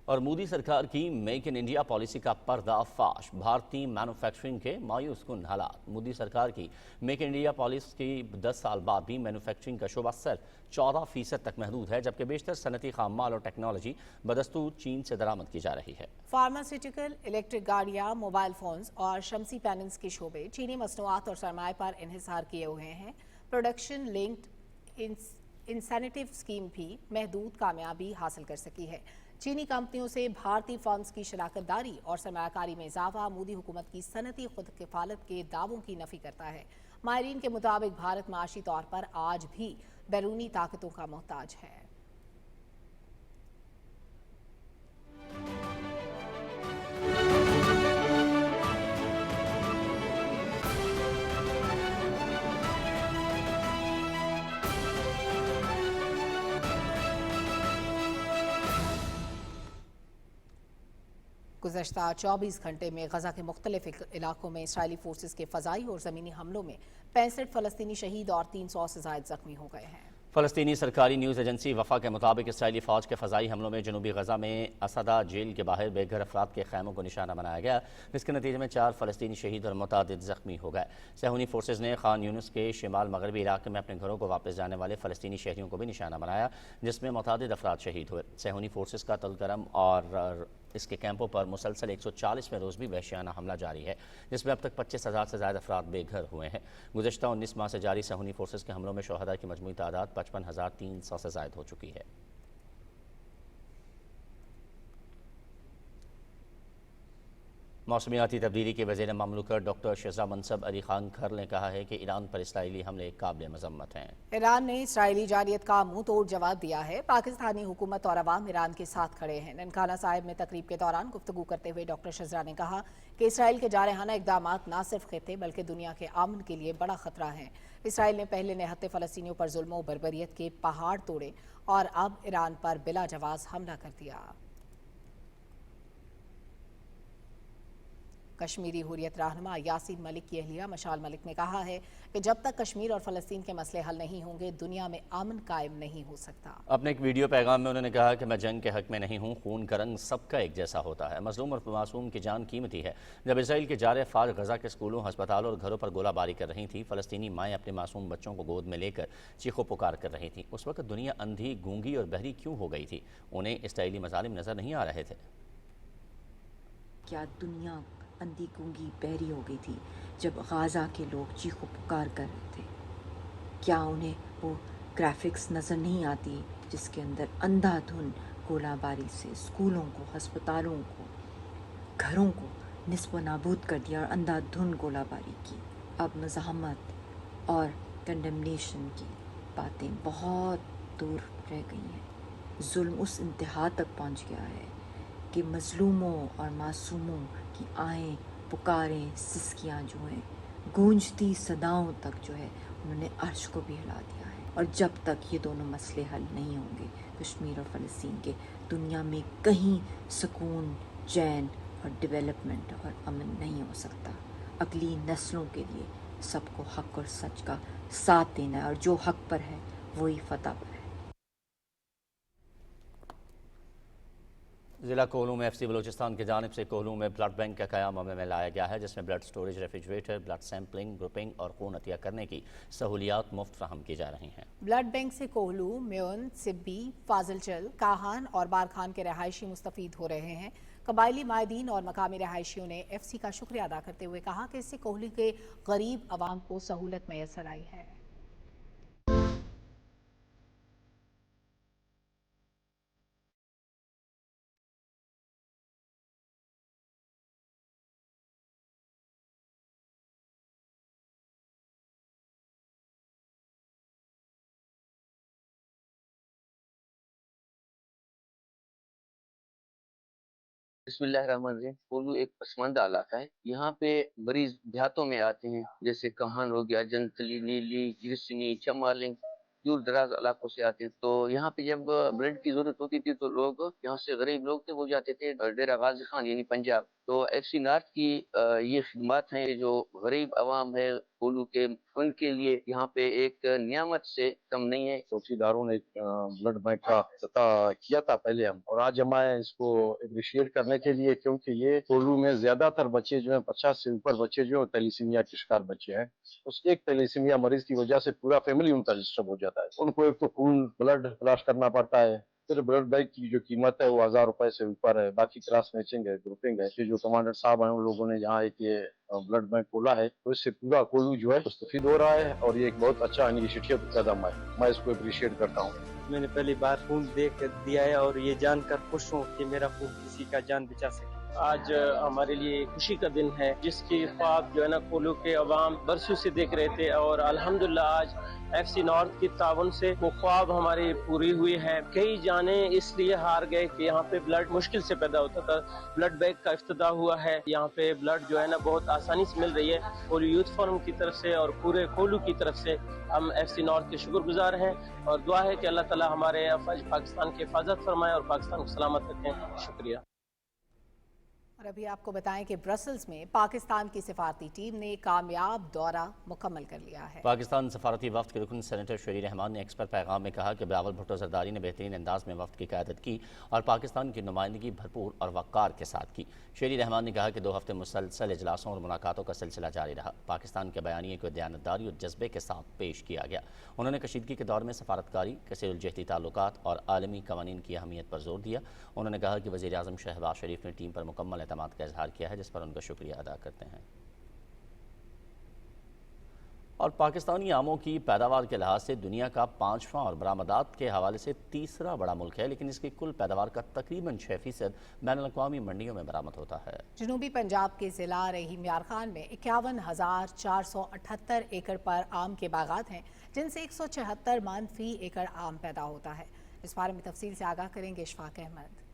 और मोदी सरकार की मेक इन इंडिया पॉलिसी का पर्दाफाश, भारतीय मैन्युफैक्चरिंग के मायूस कुन हालात। मोदी सरकार की मेक इन इंडिया पॉलिसी की 10 साल बाद भी मैन्युफैक्चरिंग का शोबा सिर्फ 14% तक महदूद है, जबकि बेशतर सनती खाम माल और टेक्नोलॉजी बदस्तूर चीन से दरामद की जा रही है। फार्मास्यूटिकल, इलेक्ट्रिक गाड़ियाँ, मोबाइल फोन्स और शमसी पैनल्स के शोबे चीनी मसनूआत और सरमाए पर इन्हिसार किए हुए हैं। प्रोडक्शन लिंक्ड इंसेंटिव स्कीम भी महदूद कामयाबी हासिल कर सकी है। चीनी कंपनियों से भारतीय फर्म्स की शराकतदारी और सरमायाकारी में इजाफा मोदी हुकूमत की सनती खुद किफालत के दावों की नफी करता है। माहिरीन के मुताबिक भारत माशी तौर पर आज भी बैरूनी ताकतों का मोहताज है। गुज़श्ता 24 घंटे में गजा के मुख्तलिफ इलाकों में इसराइली फोर्सेस के फ़ज़ाई और ज़मीनी हमलों में 65 फ़लस्तीनी शहीद और 300 से ज़ायद ज़ख्मी हो गए हैं। फ़लस्तीनी सरकारी न्यूज़ एजेंसी वफ़ा के मुताबिक इसराइली फ़ौज के फ़ज़ाई हमलों में जनूबी गजा में असदा जेल के बाहर बेघर अफराद के खैमों को निशाना बनाया गया, जिसके नतीजे में 4 फ़लस्तीनी शहीद और मुतादिद ज़ख्मी हो गए। सहूनी फोर्सेज ने खान यूनुस के शिमाल मगरबी इलाके में अपने घरों को वापस जाने वाले फ़लस्तीनी शहरियों को भी निशाना बनाया, जिसमें मुतादिद अफराद शहीद हुए। सहूनी फोर्सेज का तलकरम और इसके कैंपों पर मुसलसल 140वें रोज़ भी वहशियाना हमला जारी है, जिसमें अब तक 25,000 से ज़्यादा अफराद बेघर हुए हैं। गुज़श्ता 19 माह से जारी सहूनी फोर्सेज के हमलों में शोहदा की मजमूई तादाद 55,300 से ज़ायद हो चुकी है। मौसमियाती तब्दीली के वज़ीर ममलकत डॉक्टर शहज़ा मनसब अली खान खर ने कहा है कि ईरान पर इसराइली हमले काबिल मज़म्मत हैं। ईरान ने इसराइली जारियत का मुंह तोड़ जवाब दिया है। पाकिस्तानी हुकूमत और अवाम ईरान के साथ खड़े हैं। ननकाना साहिब में तकरीब के दौरान गुफ्तगू करते हुए डॉक्टर शहज़ा ने कहा कि इसराइल के जारहाना इकदाम न सिर्फ खित्ते बल्कि दुनिया के अमन के लिए बड़ा खतरा है। इसराइल ने पहले निहत्ते फ़लस्तीनियों पर जुल्म और बर्बरियत के पहाड़ तोड़े और अब ईरान पर बिला जवाज़ हमला कर दिया। कश्मीरी हुर्रियत रहनुमा यासीन मलिक की अहलिया मशाल मलिक ने कहा है कि जब तक कश्मीर और फ़लस्तीन के मसले हल नहीं होंगे दुनिया में अमन कायम नहीं हो सकता। अपने एक वीडियो पैगाम में उन्होंने कहा कि मैं जंग के हक में नहीं हूँ, खून का रंग सबका एक जैसा होता है। मजलूम और मासूम की जान कीमती है। जब इसराइल के जारे फार गजा के स्कूलों, अस्पतालों और घरों पर गोलाबारी कर रही थी, फ़लस्तीनी माएँ अपने मासूम बच्चों को गोद में लेकर चीखो पुकार कर रही थी। उस वक्त दुनिया अंधी, गूंगी और बहरी क्यों हो गई थी? उन्हें इसराइली मज़ालिम नज़र नहीं आ रहे थे। क्या दुनिया अंधी गूंगी बहरी हो गई थी जब गाज़ा के लोग चीखो पुकार कर रहे थे? क्या उन्हें वो ग्राफिक्स नज़र नहीं आती जिसके अंदर अंधाधुन गोलाबारी से स्कूलों को, अस्पतालों को, घरों को निस्ब नाबूद कर दिया और अंधाधुन गोलाबारी की? अब मज़ाहमत और कंडेमनेशन की बातें बहुत दूर रह गई हैं। जुल्म उस इंतहा तक पहुंच गया है कि मज़लूमों और मासूमों की आएँ, पुकारें, सिसकियाँ जो हैं, गूंजती सदाओं तक जो है उन्होंने अर्श को भी हिला दिया है। और जब तक ये दोनों मसले हल नहीं होंगे कश्मीर और फ़लस्तीन के, दुनिया में कहीं सुकून, चैन और डेवलपमेंट और अमन नहीं हो सकता। अगली नस्लों के लिए सबको हक और सच का साथ देना है और जो हक पर है वही फतह पर है। ضلع کوہلوں میں FC بلوچستان کی جانب سے کوہلوں میں بلڈ بینک کا قیام عمل میں لایا گیا ہے، جس میں blood storage, refrigerator, blood sampling, grouping اور خون عطیہ کرنے کی سہولیات مفت فراہم کی جا رہی ہیں۔ بلڈ بینک سے کوہلو، میون، سبی، فاضل چل، کاہان اور بارخان کے رہائشی مستفید ہو رہے ہیں۔ قبائلی مائدین اور مقامی رہائشیوں نے FC کا شکریہ ادا کرتے ہوئے کہا کہ اس سے کوہلی کے غریب عوام کو سہولت میسر آئی ہے۔ بسم اللہ الرحمن الرحیم۔ کوہلو ایک پسماندہ علاقہ ہے، یہاں پہ مریض دیہاتوں میں آتے ہیں، جیسے کہان ہو گیا، جنتلی، نیلی، گرسنی، چمالنگ، دور دراز علاقوں سے آتے ہیں۔ تو یہاں پہ جب بلڈ کی ضرورت ہوتی تھی تو لوگ یہاں سے غریب لوگ تھے وہ جاتے تھے ڈیرہ غازی خان یعنی پنجاب۔ تو FC نارتھ کی یہ خدمات ہیں جو غریب عوام ہے کوہلو کے، ان کے لیے یہاں پہ ایک نعمت سے کم نہیں ہے۔ چوکسی داروں نے بلڈ بینک کا افتتاح کیا تھا پہلے ہم، اور آج ہم آئے اس کو اپریشیٹ کرنے کے لیے، کیونکہ یہ کوہلو میں زیادہ تر بچے جو ہیں 50 سے اوپر بچے جو تیلیسیمیا کے شکار بچے ہیں، اس ایک تیلیسیمیا مریض کی وجہ سے پورا فیملی ان کا ڈسٹرب ہو جاتا ہے۔ ان کو ایک تو خون بلڈ تلاش کرنا پڑتا ہے، پھر بلڈ بینک کی جو قیمت ہے وہ 1000 روپے سے اوپر ہے، باقی کراس میچنگ ہے، گروپنگ ہے۔ یہ جو کمانڈر صاحب ہیں ان لوگوں نے جہاں ایک یہ بلڈ بینک کھولا ہے تو اس سے پورا کوہلو جو ہے مستفید ہو رہا ہے، اور یہ ایک بہت اچھا انیشیٹو قدم ہے، میں اس کو اپریشیٹ کرتا ہوں۔ میں نے پہلی بار خون دے کر دیا ہے اور یہ جان کر خوش ہوں کہ میرا خون کسی کا جان بچا سکے۔ آج ہمارے لیے خوشی کا دن ہے، جس کی خواب جو ہے نا کوہلو کے عوام برسوں سے دیکھ رہے تھے، اور الحمدللہ آج FC نارتھ کی تعاون سے وہ خواب ہماری پوری ہوئی ہے۔ کئی جانیں اس لیے ہار گئے کہ یہاں پہ بلڈ مشکل سے پیدا ہوتا تھا، بلڈ بینک کا افتتاح ہوا ہے، یہاں پہ بلڈ جو ہے نا بہت آسانی سے مل رہی ہے۔ کوہلو یوتھ فورم کی طرف سے اور پورے کوہلو کی طرف سے ہم FC نارتھ کے شکر گزار ہیں، اور دعا ہے کہ اللہ تعالی ہمارے افواج پاکستان کی حفاظت فرمائے اور پاکستان کو سلامت رکھیں۔ شکریہ۔ اور ابھی آپ کو بتائیں کہ برسلز میں پاکستان کی سفارتی ٹیم نے کامیاب دورہ مکمل کر لیا ہے۔ پاکستان سفارتی وفد کے رکن سینیٹر شیری رحمان نے ایکسپرٹ پیغام میں کہا کہ بلاول بھٹو زرداری نے بہترین انداز میں وفد کی قیادت کی اور پاکستان کی نمائندگی بھرپور اور وقار کے ساتھ کی۔ شیری رحمان نے کہا کہ 2 ہفتے مسلسل اجلاسوں اور ملاقاتوں کا سلسلہ جاری رہا۔ پاکستان کے بیانیے کو دیانتداری اور جذبے کے ساتھ پیش کیا گیا۔ انہوں نے کشیدگی کے دور میں سفارتکاری، کثیر الجہتی تعلقات اور عالمی قوانین کی اہمیت پر زور دیا۔ انہوں نے کہا کہ وزیر اعظم شہباز شریف نے ٹیم پر مکمل اعتماد کا اظہار کیا ہے، جس پر ان کا شکریہ ادا کرتے ہیں۔ اور پاکستانی آموں کی پیداوار کے لحاظ سے دنیا کا 5واں اور برآمدات کے حوالے سے تیسرا بڑا ملک ہے، لیکن اس کی کل پیداوار کا تقریباً 6% بین الاقوامی منڈیوں میں برآمد ہوتا ہے۔ جنوبی پنجاب کے ضلع رحیم یار خان میں 51,478 ایکڑ پر آم کے باغات ہیں، جن سے 176 من فی ایکڑ آم پیدا ہوتا ہے۔ اس بارے میں تفصیل سے آگاہ کریں گے اشفاق احمد۔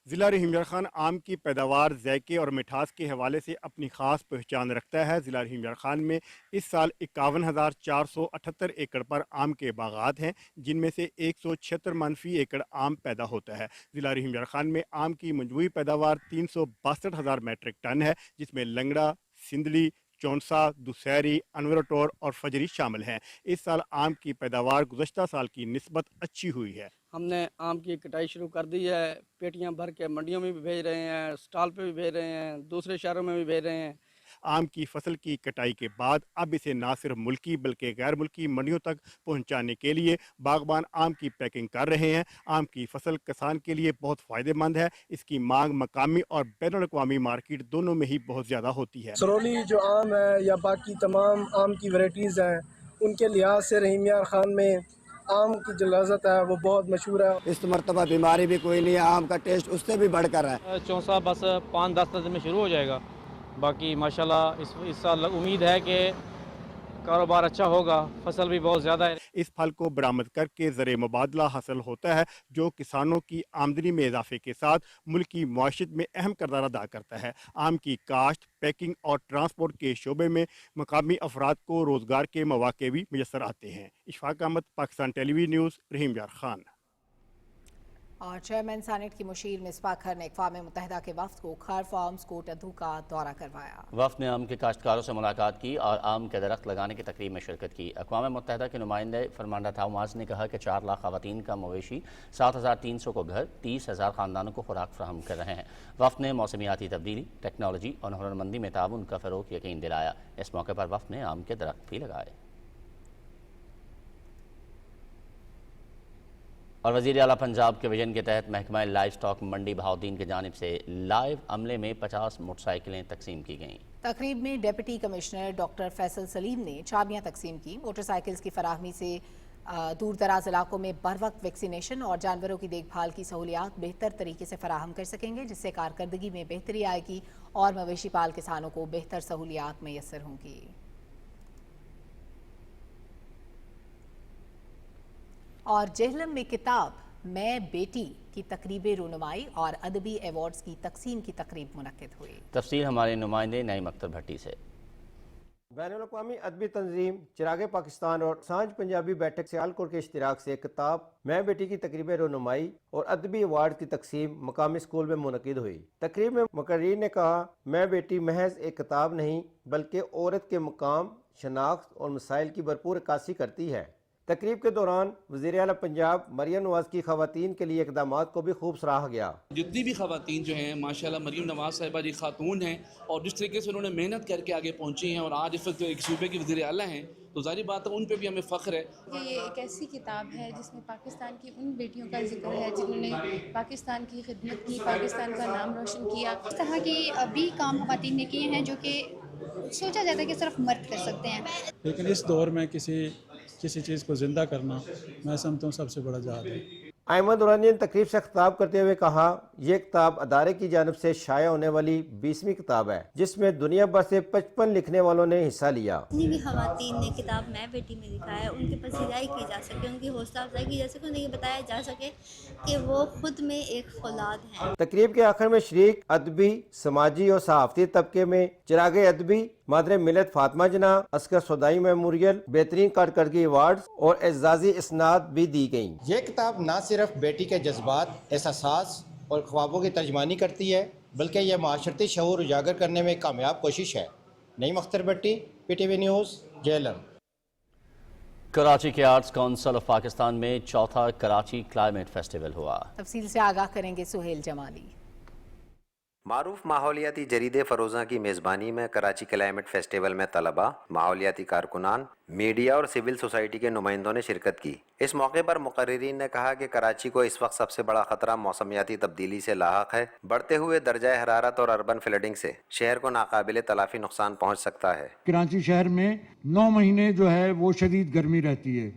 ضلع رحیم یار خان آم کی پیداوار، ذائقے اور مٹھاس کے حوالے سے اپنی خاص پہچان رکھتا ہے۔ ضلع رحیم یار خان میں اس سال 51,478 ایکڑ پر آم کے باغات ہیں، جن میں سے 176 من فی ایکڑ آم پیدا ہوتا ہے۔ ضلع رحیم یار خان میں آم کی مجموعی پیداوار 362,000 میٹرک ٹن ہے، جس میں لنگڑا، سندلی، چونسا، دوسہری، انوراٹور اور فجری شامل ہیں۔ اس سال آم کی پیداوار گزشتہ سال کی نسبت اچھی ہوئی ہے۔ ہم نے آم کی کٹائی شروع کر دی ہے، پیٹیاں بھر کے منڈیوں میں بھی بھیج رہے ہیں، سٹال پہ بھی بھیج رہے ہیں، دوسرے شہروں میں بھی بھیج رہے ہیں۔ آم کی فصل کی کٹائی کے بعد اب اسے نہ صرف ملکی بلکہ غیر ملکی منڈیوں تک پہنچانے کے لیے باغبان آم کی پیکنگ کر رہے ہیں۔ آم کی فصل کسان کے لیے بہت فائدہ مند ہے، اس کی مانگ مقامی اور بین الاقوامی مارکیٹ دونوں میں ہی بہت زیادہ ہوتی ہے۔ سرولی جو آم ہے یا باقی تمام آم کی ورائٹیز ہیں، ان کے لحاظ سے رحیم یار خان میں آم کی جو لذت ہے وہ بہت مشہور ہے۔ اس مرتبہ بیماری بھی کوئی نہیں ہے، آم کا ٹیسٹ اس سے بھی بڑھ کر ہے۔ چونسا بس 5-10 دن میں شروع ہو جائے گا، باقی ماشاءاللہ اس سال امید ہے کہ کاروبار اچھا ہوگا، فصل بھی بہت زیادہ ہے۔ اس پھل کو برآمد کر کے زر مبادلہ حاصل ہوتا ہے، جو کسانوں کی آمدنی میں اضافے کے ساتھ ملکی معیشت میں اہم کردار ادا کرتا ہے۔ آم کی کاشت، پیکنگ اور ٹرانسپورٹ کے شعبے میں مقامی افراد کو روزگار کے مواقع بھی میسر آتے ہیں۔ اشفاق احمد، پاکستان ٹیلی ویژن نیوز، رحیم یار خان۔ اور چیئرمین سینٹ کی مشیر مصباح کھر نے اقوام متحدہ کے وفد کو کھر فارمز کوٹ ادھو کا دورہ کروایا۔ وفد نے آم کے کاشتکاروں سے ملاقات کی اور آم کے درخت لگانے کی تقریب میں شرکت کی۔ اقوام متحدہ کے نمائندے فرمانڈا تھاؤماز نے کہا کہ 4 لاکھ خواتین کا مویشی 7,300 کو گھر 30,000 خاندانوں کو خوراک فراہم کر رہے ہیں۔ وفد نے موسمیاتی تبدیلی، ٹیکنالوجی اور ہنرمندی میں تعاون کا فروغ یقین دلایا۔ اس موقع پر وفد نے آم کے درخت بھی لگائے۔ اور وزیر اعلیٰ پنجاب کے وژن کے تحت محکمہ لائف سٹاک منڈی بہاؤالدین کی جانب سے لائیو عملے میں 50 موٹر سائیکلیں تقسیم کی گئیں۔ تقریب میں ڈپٹی کمشنر ڈاکٹر فیصل سلیم نے چابیاں تقسیم کی۔ موٹر سائیکلز کی فراہمی سے دور دراز علاقوں میں بروقت ویکسینیشن اور جانوروں کی دیکھ بھال کی سہولیات بہتر طریقے سے فراہم کر سکیں گے، جس سے کارکردگی میں بہتری آئے گی اور مویشی پال کسانوں کو بہتر سہولیات میسر ہوں گی۔ اور جہلم میں کتاب میں بیٹی کی تقریب رونمائی اور ادبی ایوارڈز کی تقسیم کی تقریب منعقد ہوئی۔ تفصیل ہمارے نمائندے نعیم اختر بھٹی سے۔ بین الاقوامی ادبی تنظیم چراغ پاکستان اور سانج پنجابی بیٹھک سیالکوٹ کے اشتراک سے کتاب میں بیٹی کی تقریب رونمائی اور ادبی ایوارڈ کی تقسیم مقامی اسکول میں منعقد ہوئی۔ تقریب میں مقررین نے کہا میں بیٹی محض ایک کتاب نہیں بلکہ عورت کے مقام، شناخت اور مسائل کی بھرپور عکاسی کرتی ہے۔ تقریب کے دوران وزیر اعلیٰ پنجاب مریم نواز کی خواتین کے لیے اقدامات کو بھی خوب سراہا گیا۔ جتنی بھی خواتین جو ہیں ماشاءاللہ مریم نواز صاحبہ جی خاتون ہیں اور جس طریقے سے انہوں نے محنت کر کے آگے پہنچی ہیں اور آج اس وقت ایک صوبے کی وزیر اعلیٰ ہیں تو ظاہری بات ہے ان پہ بھی ہمیں فخر ہے۔ یہ ایک ایسی کتاب ہے جس میں پاکستان کی ان بیٹیوں کا ذکر ہے جنہوں نے پاکستان کی خدمت کی، پاکستان کا نام روشن کیا۔ اس طرح کے ابھی کام خواتین نے کیے ہیں جو کہ سوچا جاتا ہے کہ صرف مرد کر سکتے ہیں، لیکن اس دور میں کسی چیز کو زندہ کرنا میں سمجھتا ہوں سب سے بڑا جہاد ہے۔ احمد دورانی نے تقریب سے خطاب کرتے ہوئے کہا یہ کتاب ادارے کی جانب سے شائع ہونے والی 20ویں کتاب ہے جس میں دنیا بھر سے 55 لکھنے والوں نے حصہ لیا۔ جتنی بھی خواتین نے کتاب میں بیٹی میں لکھا ہے ان کے پذیرائی کی جا سکے، ان کی حوصلہ افزائی کی جا سکے، انہیں یہ بتایا جا سکے کہ وہ خود میں ایک فولاد ہیں۔ تقریب کے آخر میں شریک ادبی، سماجی اور صحافتی طبقے میں چراغ ادبی، مادر ملت فاطمہ جناح، عسکر سودائی میموریل، بہترین کارکردگی ایوارڈز اور اعزازی اسناد بھی دی گئیں۔ یہ کتاب نہ صرف بیٹی کے جذبات، احساسات اور خوابوں کی ترجمانی کرتی ہے بلکہ یہ معاشرتی شعور اجاگر کرنے میں ایک کامیاب کوشش ہے۔ Naeem Akhtar Bhatti, P T V news, Jhelum. Karachi کے آرٹس کونسل آف پاکستان میں 4تھا کراچی کلائمیٹ فیسٹیول ہوا۔ تفصیل سے آگاہ کریں گے سہیل جمالی۔ معروف ماحولیاتی جریدے فروزاں کی میزبانی میں کراچی کلائمیٹ فیسٹیول میں طلباء، ماحولیاتی کارکنان، میڈیا اور سول سوسائٹی کے نمائندوں نے شرکت کی۔ اس موقع پر مقررین نے کہا کہ کراچی کو اس وقت سب سے بڑا خطرہ موسمیاتی تبدیلی سے لاحق ہے۔ بڑھتے ہوئے درجہ حرارت اور اربن فلڈنگ سے شہر کو ناقابل تلافی نقصان پہنچ سکتا ہے۔ کراچی شہر میں 9 مہینے جو ہے وہ شدید گرمی رہتی ہے۔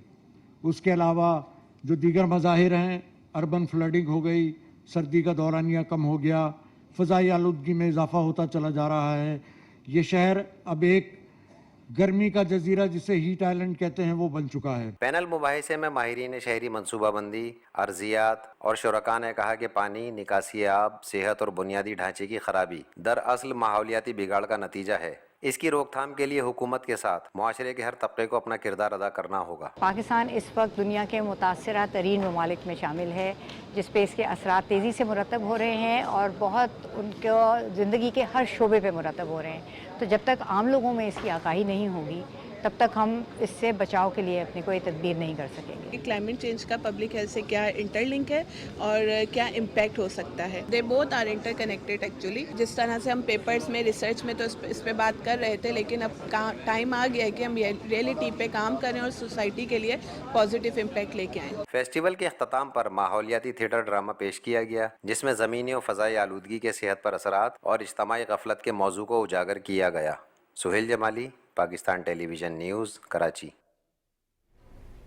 اس کے علاوہ جو دیگر مظاہر ہیں، اربن فلڈنگ ہو گئی، سردی کا دورانیہ کم ہو گیا، فضائی آلودگی میں اضافہ ہوتا چلا جا رہا ہے۔ یہ شہر اب ایک گرمی کا جزیرہ جسے ہیٹ آئلینڈ کہتے ہیں وہ بن چکا ہے۔ پینل مباحثے میں ماہرین شہری منصوبہ بندی، ارضیات اور شرکاء نے کہا کہ پانی، نکاسی آب، صحت اور بنیادی ڈھانچے کی خرابی دراصل ماحولیاتی بگاڑ کا نتیجہ ہے۔ اس کی روک تھام کے لیے حکومت کے ساتھ معاشرے کے ہر طبقے کو اپنا کردار ادا کرنا ہوگا۔ پاکستان اس وقت دنیا کے متاثرہ ترین ممالک میں شامل ہے جس پہ اس کے اثرات تیزی سے مرتب ہو رہے ہیں اور بہت ان کو زندگی کے ہر شعبے پہ مرتب ہو رہے ہیں۔ تو جب تک عام لوگوں میں اس کی آگاہی نہیں ہوگی تب تک ہم اس سے بچاؤ کے لیے اپنی کوئی تدبیر نہیں کر سکیں گے۔ کلائمیٹ چینج کا پبلک ہیلتھ سے کیا انٹر لنک ہے اور کیا امپیکٹ ہو سکتا ہے۔ They both are interconnected actually. جس طرح سے ہم پیپرز میں، ریسرچ میں تو اس پہ بات کر رہے تھے، لیکن اب ٹائم آ گیا ہے کہ ہم ریئلٹی پہ کام کریں اور سوسائٹی کے لیے پازیٹیو امپیکٹ لے کے آئیں۔ فیسٹیول کے اختتام پر ماحولیاتی تھیٹر ڈرامہ پیش کیا گیا جس میں زمینی اور فضائی آلودگی کے صحت پر اثرات اور اجتماعی غفلت کے موضوع کو اجاگر کیا گیا۔ سہیل جمالی، پاکستان ٹیلی ویژن نیوز، کراچی۔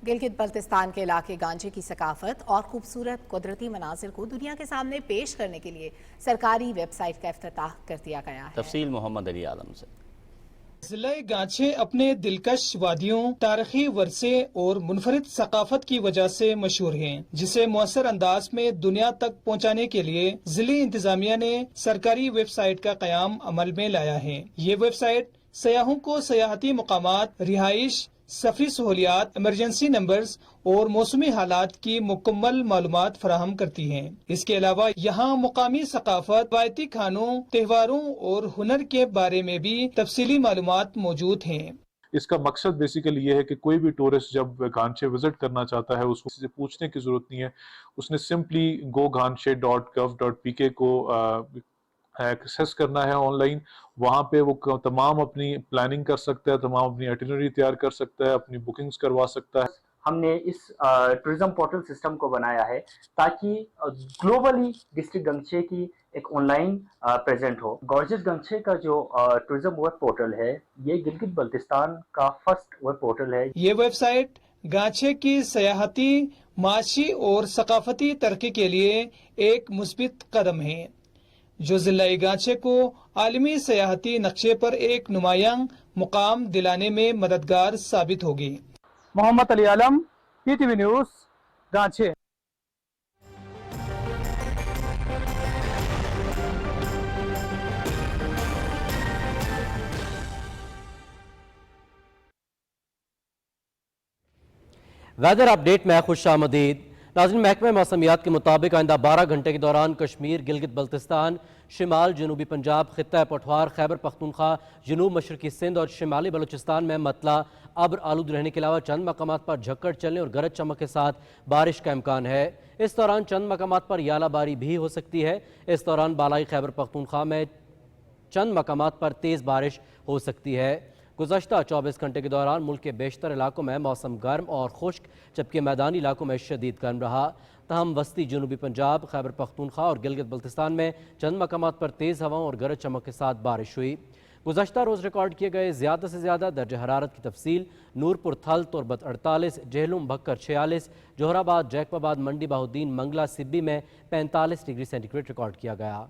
گلگت بلتستان کے علاقے گانجے کی ثقافت اور خوبصورت قدرتی مناظر کو دنیا کے سامنے پیش کرنے کے لیے سرکاری ویب سائٹ کا افتتاح کر دیا گیا ہے۔ تفصیل محمد علی عالم سے۔ ضلع گانچے اپنے دلکش وادیوں، تاریخی ورثے اور منفرد ثقافت کی وجہ سے مشہور ہیں، جسے مؤثر انداز میں دنیا تک پہنچانے کے لیے ضلعی انتظامیہ نے سرکاری ویب سائٹ کا قیام عمل میں لایا ہے۔ یہ ویب سائٹ سیاحوں کو سیاحتی مقامات، رہائش، सफरी सहूलियात, इमरजेंसी नंबर्स और मौसमी हालात की मुकम्मल मालूमात फराहम करती हैं। इसके अलावा यहाँ मुकामी सकाफत, रवायती खानों, त्योहारों और हुनर के बारे में भी तफसीली मालूमात मौजूद हैं। इसका मकसद बेसिकली ये है कि कोई भी टूरिस्ट जब गानचे विजिट करना चाहता है उसको किसी से पूछने की जरूरत नहीं है, उसने सिंपली goganshe.gov.pk को एक्सेस करना है ऑनलाइन। वहाँ पे वो तमाम अपनी प्लानिंग कर सकता है, तमाम अपनी आइटिनरी तैयार कर सकता है, अपनी बुकिंग्स करवा सकता है। हमने इस टूरिज्म पोर्टल सिस्टम को बनाया है ताकि ग्लोबली डिस्ट्रिक्ट गंगछे की एक ऑनलाइन प्रेजेंट हो। गॉर्जियस गंगछे का जो टूरिज्म वेब पोर्टल है, ये गिलगित बल्तिस्तान का फर्स्ट वेब पोर्टल है। ये वेबसाइट गांचे की सयाहती, माशी और सकाफती तरक्की के लिए एक मुस्बित कदम है, जो जिला गांचे को आलमी सयाहती नक्शे पर एक नुमायां मुकाम दिलाने में मददगार साबित होगी। Mohammad Ali Alam, PTV news, Ghanche. Weather update में खुश आमदीद। नाज़रीन, महकमा मौसमियात के मुताबिक आइंदा 12 घंटे के दौरान कश्मीर, गिलगित बल्तिस्तान, शिमाल जनूबी पंजाब, खित्ता पठवार, खैबर पख्तूनख्वा, जनूब मशरकी सिंध और शिमाली बलूचिस्तान में मतला अब्र आलूद रहने के अलावा चंद मकामात पर झक्कड़ चलने और गरज चमक के साथ बारिश का इम्कान है। इस दौरान चंद मकामात पर यालाबारी भी हो सकती है। इस दौरान बालाई खैबर पख्तूनख्वा में चंद मकामात पर तेज़ बारिश हो सकती है। गुज़श्ता 24 घंटे के दौरान मुल्क के बेशतर इलाकों में मौसम गर्म और खुश्क, जबकि मैदानी इलाकों में शदीद गर्म रहा। तहम वस्ती जनूबी पंजाब, खैबर पख्तूनख्वा और गिलगित बल्तिस्तान में चंद मकामात पर तेज़ हवाओं और गरज चमक के साथ बारिश हुई। गुज़श्ता रोज़ रिकॉर्ड किए गए ज़्यादा से ज़्यादा दर्जा हरारत की तफसील: नूरपुर थल तुरबत 48, जहलुम भक्कर 46, जोहराबाद, जैकबाबाद, मंडी बाहुद्दीन, मंगला, सिब्बी में 45 डिग्री सेंटीग्रेड रिकॉर्ड किया गया।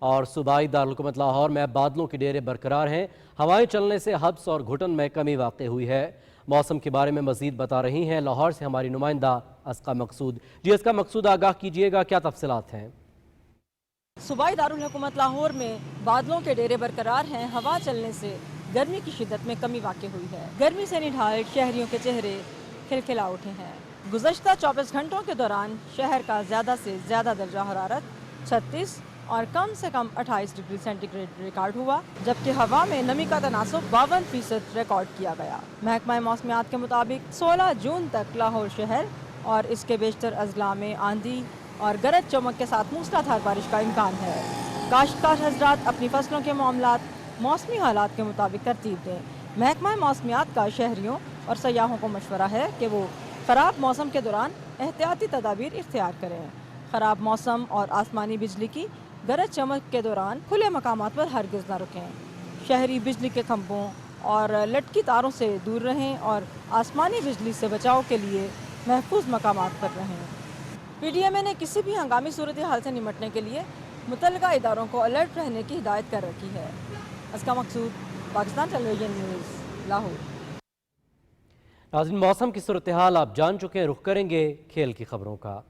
और सूबाई दारुलहुकूमत लाहौर में बादलों के डेरे बरकरार हैं। हवाएं चलने से हब्स और घुटन में कमी वाक़ हुई है। मौसम के बारे में मज़ीद बता रही हैं लाहौर से हमारी नुमाइंदा अस्का मकसूद। जी अस्का मकसूद, आगाह कीजिएगा, क्या तफसीलात हैं? सूबाई दारुलहुकूमत लाहौर में बादलों के डेरे बरकरार हैं। हवा चलने से गर्मी की शिद्दत में कमी वाक़ हुई है। गर्मी से निढाल शहरियों के चेहरे खिलखिला उठे हैं। गुज़श्ता 24 घंटों के दौरान शहर का ज़्यादा से ज़्यादा दर्जा हरारत 36 और कम से कम 28 डिग्री सेंटीग्रेड रिकॉर्ड हुआ, जबकि हवा में नमी का तनासुब 52% रिकॉर्ड किया गया। महकमा मौसमियात के मुताबिक 16 जून तक लाहौर शहर और इसके बेशतर अजला में आंधी और गरज चमक के साथ मूसलाधार बारिश का इम्कान है। काश्तकार हजरात अपनी फसलों के मामलात मौसमी हालात के मुताबिक तरतीब दें। महकमा मौसमियात का शहरियों और सयाहों को मशवरा है कि वो ख़राब मौसम के दौरान एहतियाती तदाबीर इख्तियार करें। ख़राब मौसम और आसमानी बिजली की गरज चमक के दौरान खुले मकामात पर हरगिज़ न रुकें। शहरी बिजली के खंभों और लटकी तारों से दूर रहें और आसमानी बिजली से बचाव के लिए महफूज मकामात पर रहें। PDMA ने किसी भी हंगामी सूरत हाल से निमटने के लिए मुतल्लिका इदारों को अलर्ट रहने की हिदायत कर रखी है। अस्का मकसूद, पाकिस्तान टेलीविजन न्यूज़, लाहौर। नाज़रीन, मौसम की सूरत हाल आप जान चुके हैं, रुख करेंगे खेल की खबरों का।